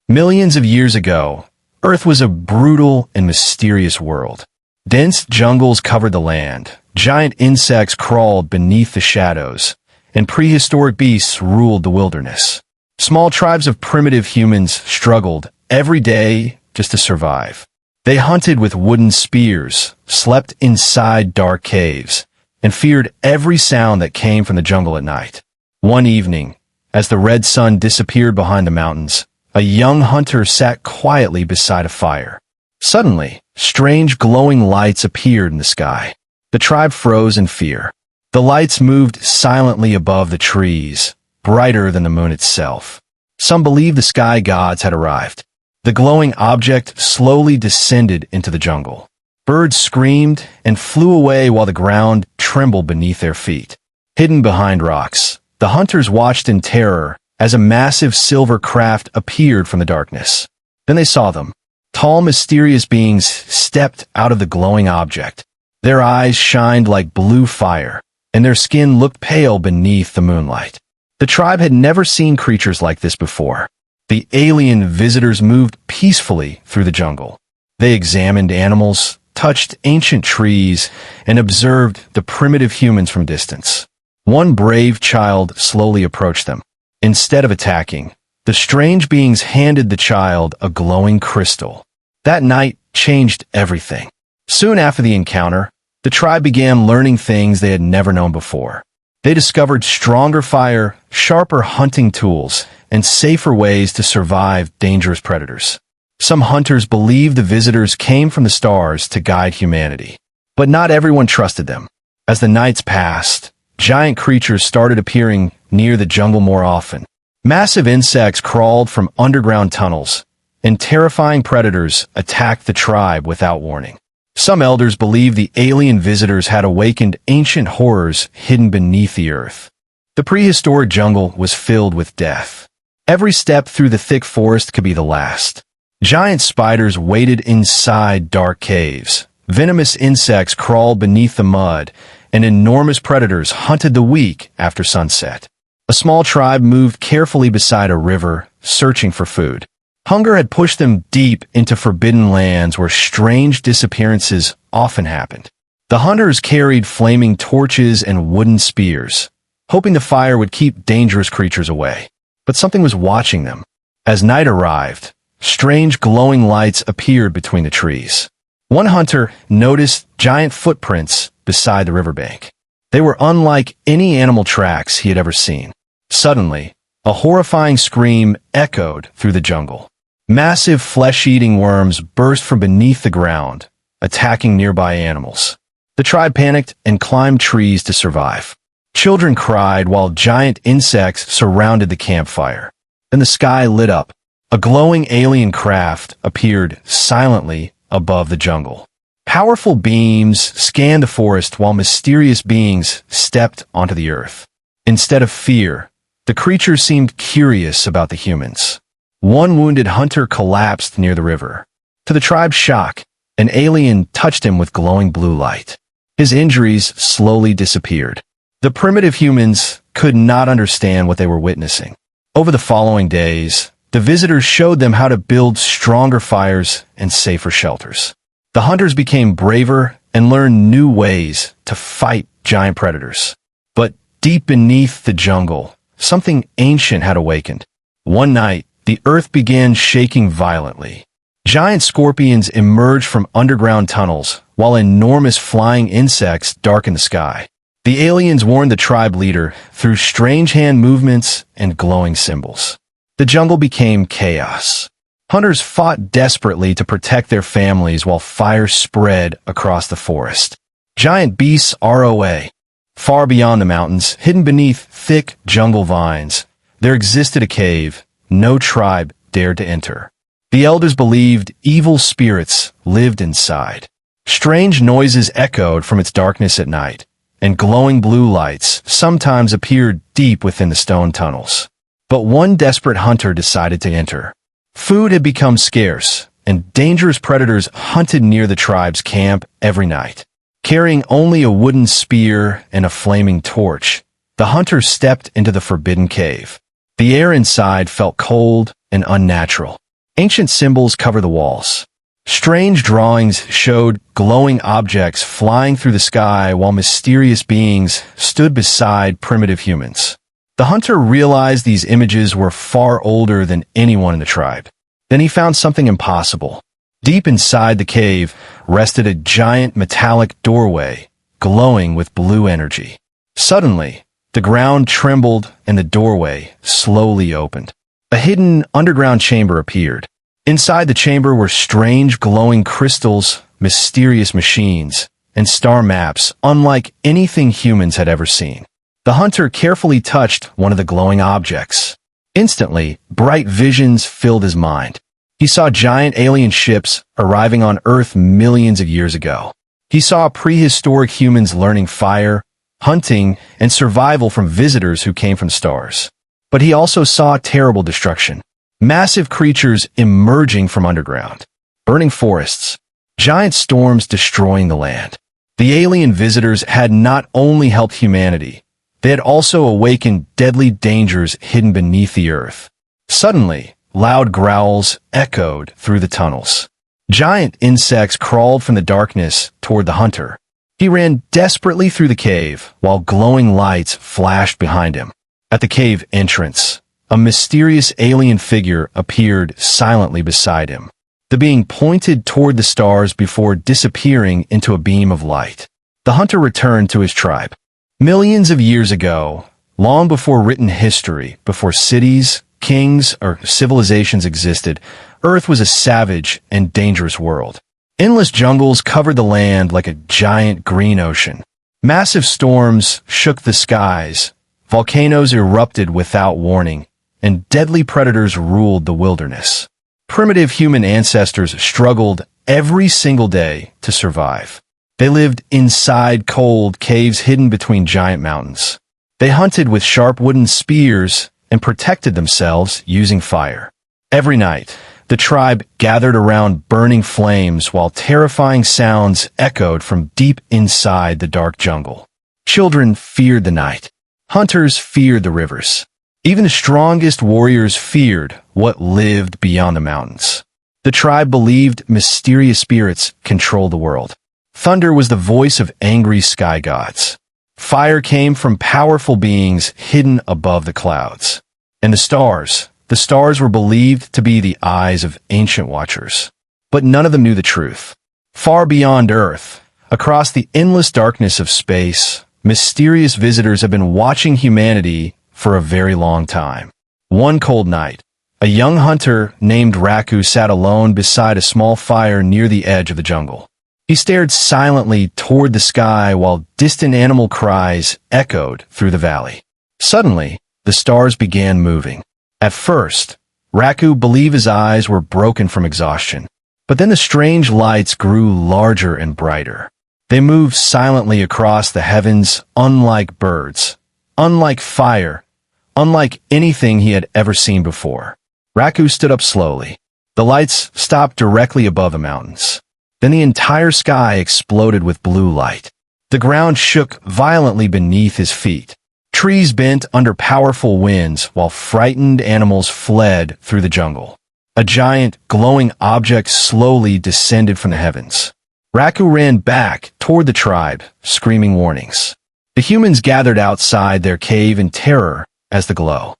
Millions of years ago, Earth was a brutal and mysterious world. Dense jungles covered the land, giant insects crawled beneath the shadows, and prehistoric beasts ruled the wilderness. Small tribes of primitive humans struggled every day just to survive. They hunted with wooden spears, slept inside dark caves, and feared every sound that came from the jungle at night. One evening, as the red sun disappeared behind the mountains, a young hunter sat quietly beside a fire. Suddenly, strange glowing lights appeared in the sky. The tribe froze in fear. The lights moved silently above the trees, brighter than the moon itself. Some believed the sky gods had arrived. The glowing object slowly descended into the jungle. Birds screamed and flew away while the ground trembled beneath their feet. Hidden behind rocks, the hunters watched in terror as a massive silver craft appeared from the darkness. Then they saw them. Tall, mysterious beings stepped out of the glowing object. Their eyes shined like blue fire, and their skin looked pale beneath the moonlight. The tribe had never seen creatures like this before. The alien visitors moved peacefully through the jungle. They examined animals, touched ancient trees, and observed the primitive humans from distance. One brave child slowly approached them. Instead of attacking, the strange beings handed the child a glowing crystal. That night changed everything. Soon after the encounter, the tribe began learning things they had never known before. They discovered stronger fire, sharper hunting tools, and safer ways to survive dangerous predators. Some hunters believed the visitors came from the stars to guide humanity. But not everyone trusted them. As the nights passed, giant creatures started appearing near the jungle more often. Massive insects crawled from underground tunnels, and terrifying predators attacked the tribe without warning. Some elders believed the alien visitors had awakened ancient horrors hidden beneath the earth. The prehistoric jungle was filled with death. Every step through the thick forest could be the last. Giant spiders waited inside dark caves. Venomous insects crawled beneath the mud, and enormous predators hunted the weak after sunset. A small tribe moved carefully beside a river, searching for food. Hunger had pushed them deep into forbidden lands where strange disappearances often happened. The hunters carried flaming torches and wooden spears, hoping the fire would keep dangerous creatures away. But something was watching them. As night arrived, strange glowing lights appeared between the trees. One hunter noticed giant footprints beside the riverbank. They were unlike any animal tracks he had ever seen. Suddenly, a horrifying scream echoed through the jungle. Massive flesh-eating worms burst from beneath the ground, attacking nearby animals. The tribe panicked and climbed trees to survive. Children cried while giant insects surrounded the campfire. Then the sky lit up. A glowing alien craft appeared silently above the jungle. Powerful beams scanned the forest while mysterious beings stepped onto the earth. Instead of fear, the creatures seemed curious about the humans. One wounded hunter collapsed near the river. To the tribe's shock, an alien touched him with glowing blue light. His injuries slowly disappeared. The primitive humans could not understand what they were witnessing. Over the following days, the visitors showed them how to build stronger fires and safer shelters. The hunters became braver and learned new ways to fight giant predators. But deep beneath the jungle, something ancient had awakened. One night, the earth began shaking violently. Giant scorpions emerged from underground tunnels, while enormous flying insects darkened the sky. The aliens warned the tribe leader through strange hand movements and glowing symbols. The jungle became chaos. Hunters fought desperately to protect their families while fire spread across the forest. Giant beasts ROA. Far beyond the mountains, hidden beneath thick jungle vines, there existed a cave no tribe dared to enter. The elders believed evil spirits lived inside. Strange noises echoed from its darkness at night, and glowing blue lights sometimes appeared deep within the stone tunnels. But one desperate hunter decided to enter. Food had become scarce, and dangerous predators hunted near the tribe's camp every night. Carrying only a wooden spear and a flaming torch, the hunter stepped into the forbidden cave. The air inside felt cold and unnatural. Ancient symbols cover the walls. Strange drawings showed glowing objects flying through the sky while mysterious beings stood beside primitive humans. The hunter realized these images were far older than anyone in the tribe. Then he found something impossible. Deep inside the cave rested a giant metallic doorway, glowing with blue energy. Suddenly, the ground trembled and the doorway slowly opened. A hidden underground chamber appeared. Inside the chamber were strange glowing crystals, mysterious machines, and star maps unlike anything humans had ever seen. The hunter carefully touched one of the glowing objects. Instantly, bright visions filled his mind. He saw giant alien ships arriving on Earth millions of years ago. He saw prehistoric humans learning fire, hunting, and survival from visitors who came from stars. But he also saw terrible destruction. Massive creatures emerging from underground, burning forests, giant storms destroying the land. The alien visitors had not only helped humanity, they had also awakened deadly dangers hidden beneath the earth. Suddenly, loud growls echoed through the tunnels. Giant insects crawled from the darkness toward the hunter. He ran desperately through the cave while glowing lights flashed behind him. At the cave entrance, a mysterious alien figure appeared silently beside him. The being pointed toward the stars before disappearing into a beam of light. The hunter returned to his tribe. Millions of years ago, long before written history, before cities, kings, or civilizations existed, Earth was a savage and dangerous world. Endless jungles covered the land like a giant green ocean. Massive storms shook the skies, volcanoes erupted without warning, and deadly predators ruled the wilderness. Primitive human ancestors struggled every single day to survive. They lived inside cold caves hidden between giant mountains. They hunted with sharp wooden spears and protected themselves using fire. Every night, the tribe gathered around burning flames while terrifying sounds echoed from deep inside the dark jungle. Children feared the night. Hunters feared the rivers. Even the strongest warriors feared what lived beyond the mountains. The tribe believed mysterious spirits controlled the world. Thunder was the voice of angry sky gods. Fire came from powerful beings hidden above the clouds. And the stars were believed to be the eyes of ancient watchers. But none of them knew the truth. Far beyond Earth, across the endless darkness of space, mysterious visitors have been watching humanity for a very long time. One cold night, a young hunter named Raku sat alone beside a small fire near the edge of the jungle. He stared silently toward the sky while distant animal cries echoed through the valley. Suddenly, the stars began moving. At first, Raku believed his eyes were broken from exhaustion. But then the strange lights grew larger and brighter. They moved silently across the heavens, unlike birds, unlike fire, unlike anything he had ever seen before. Raku stood up slowly. The lights stopped directly above the mountains. Then the entire sky exploded with blue light. The ground shook violently beneath his feet. Trees bent under powerful winds while frightened animals fled through the jungle. A giant, glowing object slowly descended from the heavens. Raku ran back toward the tribe, screaming warnings. The humans gathered outside their cave in terror as the glow